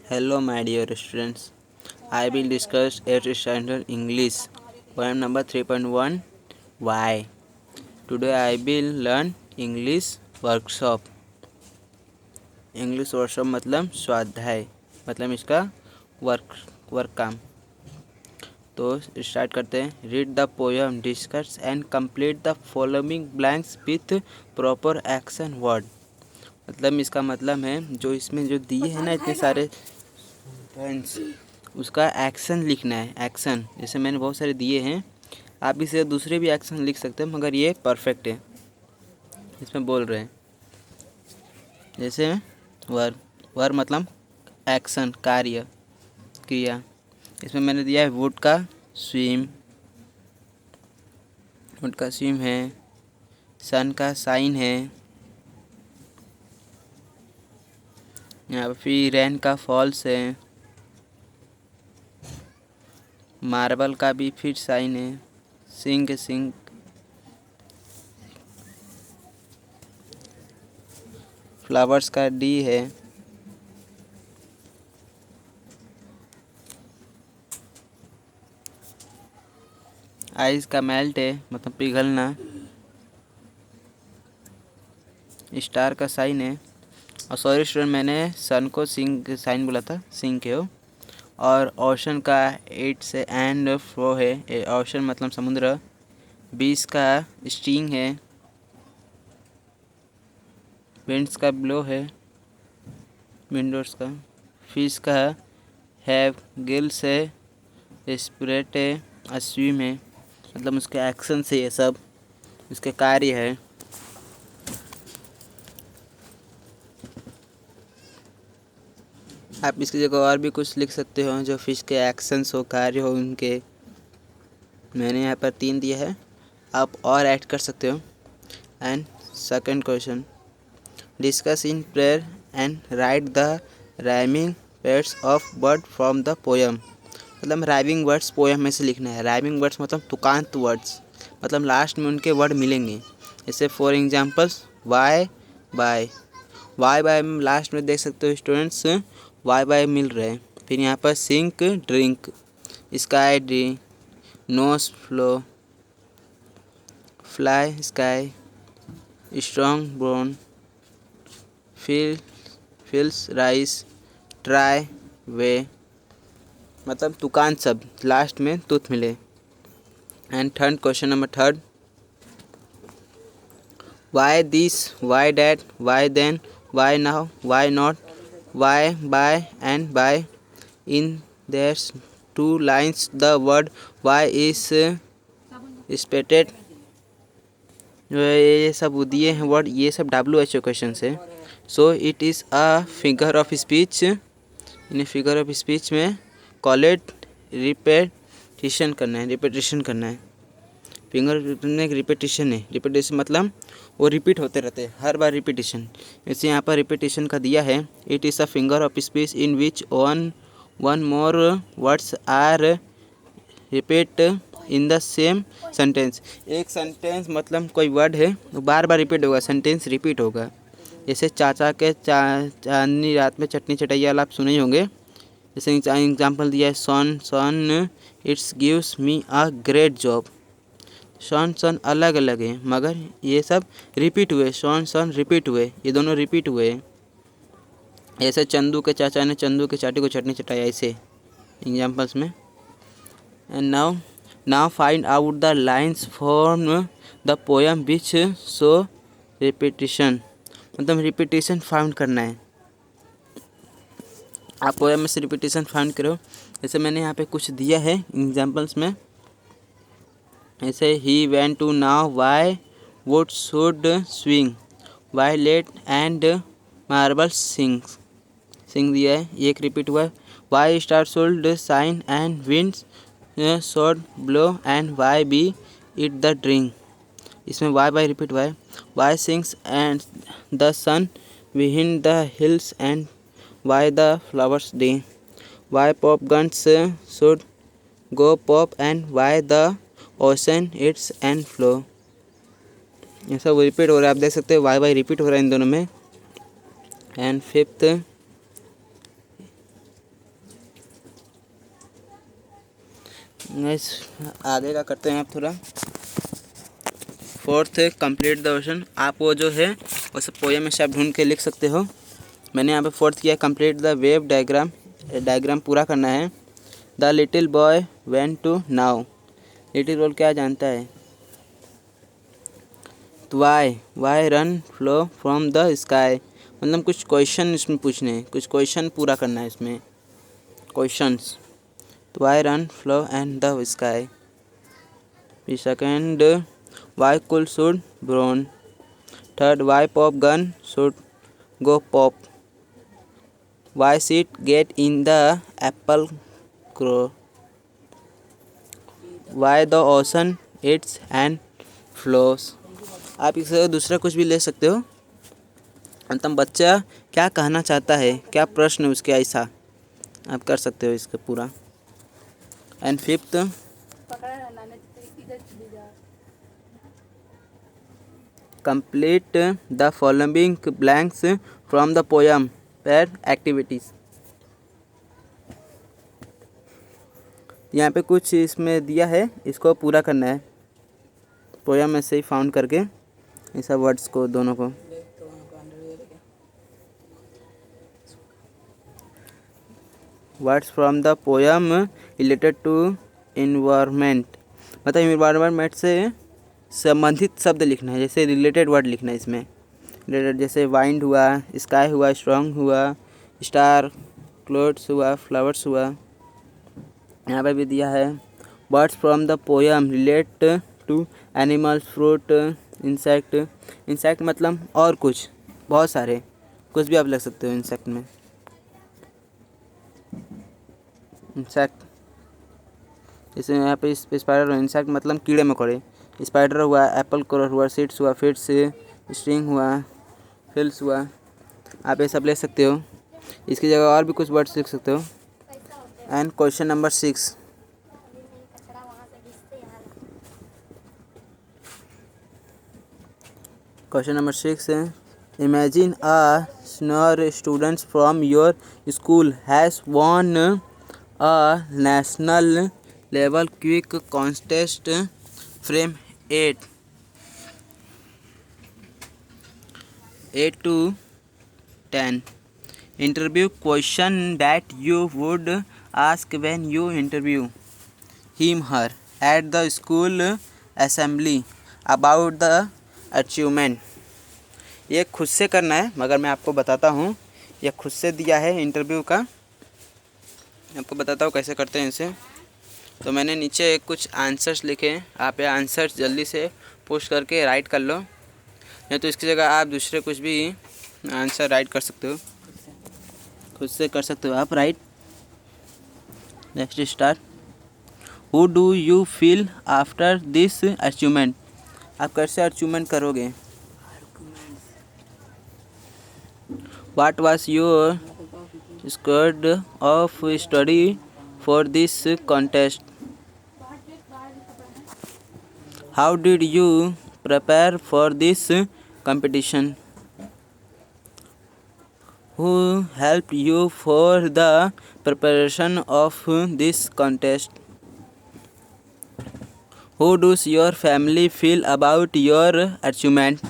Hello, my dear students. I will discuss 8th standard English, poem number 3.1. Why? Today I will learn English workshop. English workshop मतलब स्वाध्याय, मतलब इसका work काम। तो start करते हैं। Read the poem, discuss and complete the following blanks with proper action word. मतलब इसका मतलब है जो इसमें जो दिए हैं ना इतने सारे फ्रेंड्स, उसका एक्शन लिखना है। एक्शन जैसे मैंने बहुत सारे दिए हैं, आप इसे दूसरे भी एक्शन लिख सकते हैं, मगर ये परफेक्ट है। इसमें बोल रहे हैं जैसे वर्ब मतलब एक्शन, कार्य, क्रिया। इसमें मैंने दिया है वुड का स्विम, वुड का स्विम है। सन का साइन है। यहाँ पर फिर रेन का फॉल्स है। मार्बल का भी फिर साइन है। सिंक। फ्लावर्स का डी है। आइस का मेल्ट है, मतलब पिघलना। स्टार का साइन है। और सॉरी स्टूडेंट, मैंने सन को सिंक साइन बोला था, सिंक है वो। और ओशन का एट से एंड फ्लो है। ओशन मतलब समुद्र। बीस का स्टिंग है। विंड्स का ब्लो है, विंडोज का। फिश का हैव गिल्स है। रेस्पिरेट है। स्विम है, मतलब उसके एक्शन से ये सब उसके कार्य है। आप इसकी जगह और भी कुछ लिख सकते हो जो फिश के एक्शंस हो, कार्य हो उनके। मैंने यहाँ पर 3 दिया है, आप और ऐड कर सकते हो। And second question, discuss in prayer and right the rhyming pairs of word from the poem. मतलब राइमिंग वर्ड्स पोएम में से लिखना है। राइमिंग वर्ड्स मतलब तुकांत वर्ड्स, मतलब लास्ट में उनके वर्ड मिलेंगे। जैसे for examples why by. Why by last में देख सकते हो स्टूडेंट्स, वाई बाय मिल रहे हैं। फिर यहाँ पर sink drink, sky D, nose flow, fly sky, strong brown, feels rice, try way, मतलब दुकान सब लास्ट में तुत मिले। And third question number third, why this, why that, why then, why now, why not, why by and by. In their two lines the word why is spotted. जो ये सब दिए हैं वर्ड, ये सब WHO क्वेश्चन है। So it is a figure of speech. In figure of speech में collet repetition करना है। फिंगर में एक रिपीटेशन है। रिपीटेशन मतलब वो रिपीट होते रहते हैं, हर बार रिपीटेशन। जैसे यहाँ पर रिपीटेशन का दिया है, it is a finger of speech in which one more words are repeat in the same sentence. एक सेंटेंस मतलब कोई वर्ड है वो बार बार रिपीट होगा, सेंटेंस रिपीट होगा। जैसे चाचा के चांदनी रात में चटनी चटैया वाला आप सुने ही होंगे। जैसे एग्जाम्पल दिया है, sun it's gives me a great job. Sun अलग अलग है, मगर ये सब रिपीट हुए। सन रिपीट हुए, ये दोनों रिपीट हुए। ऐसे चंदू के चाचा ने चंदू के चाटी को चटनी चटाया, ऐसे एग्जाम्पल्स में। And now find out the lines from the poem which show repetition. मतलब रिपीटिशन फाउंड करना है। आप पोएम में से रिपीटिशन फाउंड करो। जैसे मैंने यहाँ पे कुछ दिया है एग्जाम्पल्स में। ऐसे ही went to now, why wood should swing, why late and marble sing दिया है, ये एक रिपीट हुआ है। Why star should shine and winds should blow and why be it the drink. इसमें वाई बाई रिपीट हुआ है। Why sings and the sun behind the hills and why the flowers day. Why pop guns should go pop and why the ocean its and flow. ये सब repeat हो रहा है, आप देख सकते हैं वाई रिपीट हो रहा है इन दोनों में। एंड फिफ्थ, नेक्स्ट आगे का करते हैं आप थोड़ा। Fourth complete the ocean. आप वो जो है वो सब पोएम में से आप ढूंढ के लिख सकते हो। मैंने यहाँ पे फोर्थ किया complete the wave diagram. Diagram पूरा करना है। The little boy went to नाव। लिटिल बॉय क्या जानता है? तो why run flow from the sky, मतलब कुछ क्वेश्चन इसमें पूछने हैं, कुछ क्वेश्चन पूरा करना है इसमें, क्वेश्चंस। तो why run flow and the sky. फिर second why cool should brown. Third why pop gun should go pop. Why seat get in the apple crow. Why the ocean its and flows. आप इससे दूसरा कुछ भी ले सकते हो। अंतम बच्चा क्या कहना चाहता है, क्या प्रश्न है उसके, ऐसा आप कर सकते हो इसका पूरा। And fifth complete the following blanks from the poem पैर एक्टिविटीज़। यहाँ पे कुछ इसमें दिया है, इसको पूरा करना है पोयम में से ही फाउंड करके ऐसा वर्ड्स को दोनों को। Words from the poem related to environment, मतलब इन्वायरमेंट से संबंधित शब्द लिखना है, जैसे रिलेटेड वर्ड लिखना है इसमें। रिलेटेड जैसे वाइंड हुआ, स्काई हुआ, स्ट्रॉन्ग हुआ, स्टार, क्लोथ्स हुआ, फ्लावर्स हुआ। यहाँ पे भी दिया है words from the poem relate to animals, fruit, insect. Insect मतलब और कुछ, बहुत सारे, कुछ भी आप लग सकते हो इंसेक्ट में। इंसेक्ट जैसे यहाँ पे स्पाइडर, इंसेक्ट मतलब कीड़े मकोड़े। स्पाइडर हुआ, एप्पल कलर हुआ, सीड्स हुआ, फिट्स, स्ट्रिंग हुआ, फिल्स हुआ। आप ये सब ले सकते हो। इसकी जगह और भी कुछ वर्ड्स लिख सकते हो। And question number 6। Question number 6 है imagine a senior students from your school has won a national level quick contest from 8 to 10 interview question that you would ask when you interview him her at the school assembly about the achievement। ये खुद से करना है, मगर मैं आपको बताता हूँ। ये खुद से दिया है इंटरव्यू का, आपको बताता हूँ कैसे करते हैं इसे। तो मैंने नीचे कुछ आंसर्स लिखे हैं, आप ये आंसर्स जल्दी से पोस्ट करके राइट कर लो, या तो इसकी जगह आप दूसरे कुछ भी आंसर राइट कर सकते हो, खुद से कर सकते हो आप right. Next start. Who do you feel after this achievement, आप कैसे अचीवमेंट करोगे। What was your squad of study for this contest? How did you prepare for this competition? Who helped you for the preparation of this contest? How does your family feel about your achievement?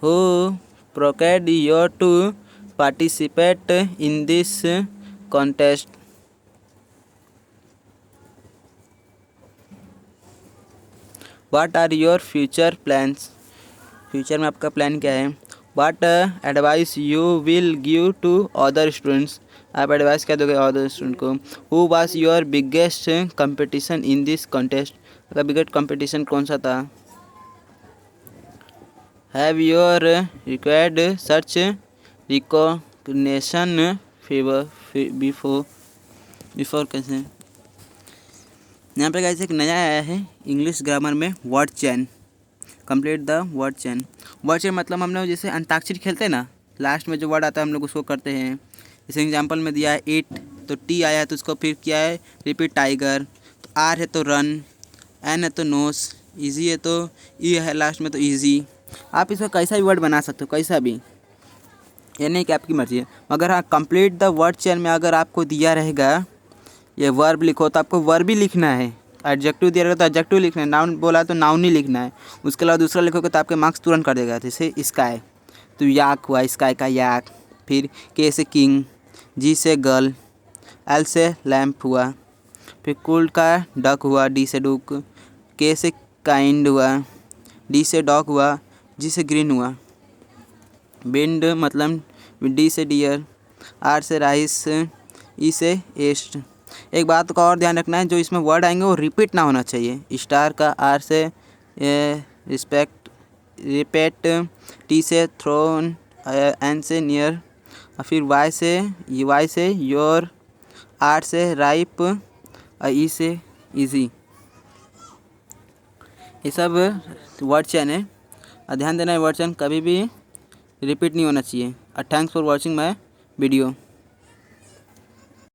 Who procured you to participate in this contest? What are your future plans? Future में आपका plan क्या है। What advice you will give to other students? आप advice क्या दोगे other student को। Who was your biggest competition in this contest? आपका biggest competition कौन सा था। Have you required such recognition before कैसे। यहाँ पे कैसे एक नया आया है इंग्लिश ग्रामर में word chain. Complete the word chain. Word chain मतलब हम लोग जैसे अंताक्षरी खेलते हैं ना, लास्ट में जो वर्ड आता है हम लोग उसको करते हैं। जैसे एग्जांपल में दिया है ईट, तो टी आया तो उसको फिर किया है रिपीट टाइगर। तो आर है तो रन, एन है तो नोस, ईजी है तो ई है लास्ट में तो ईजी। आप इसका कैसा भी वर्ड बना सकते हो, कैसा भी। ये नहीं कि आपकी मर्ज़ी है। मगर हाँ, कंप्लीट द वर्ड चेन में अगर आपको दिया रहेगा ये वर्ब लिखो तो आपको वर्ब ही लिखना है। एडजेक्टिव दिया रहेगा तो एडजेक्टिव लिखना है। नाउन बोला तो नाउन ही लिखना है। उसके अलावा दूसरा लिखोगे तो आपके मार्क्स तुरंत कर देगा। जैसे स्काई तो याक हुआ, स्काई का याक। फिर के से किंग, जी से गर्ल, एल से लैम्प हुआ। फिर कुल्ड का डक हुआ, डी से डुक। के से काइंड हुआ, डी से डॉग हुआ, जी से ग्रीन हुआ। बिंड मतलब डी से डियर, आर से राइस, ई से ईस्ट। एक बात का और ध्यान रखना है, जो इसमें वर्ड आएंगे वो रिपीट ना होना चाहिए। स्टार का आर से रिस्पेक्ट, रिपेट, टी से थ्रोन, एन से नियर, और फिर वाई से योर, आर से राइप, और ई से इजी। ये सब वर्ड चेन है और ध्यान देना है वर्ड चेन कभी भी रिपीट नहीं होना चाहिए। Thanks for watching my video.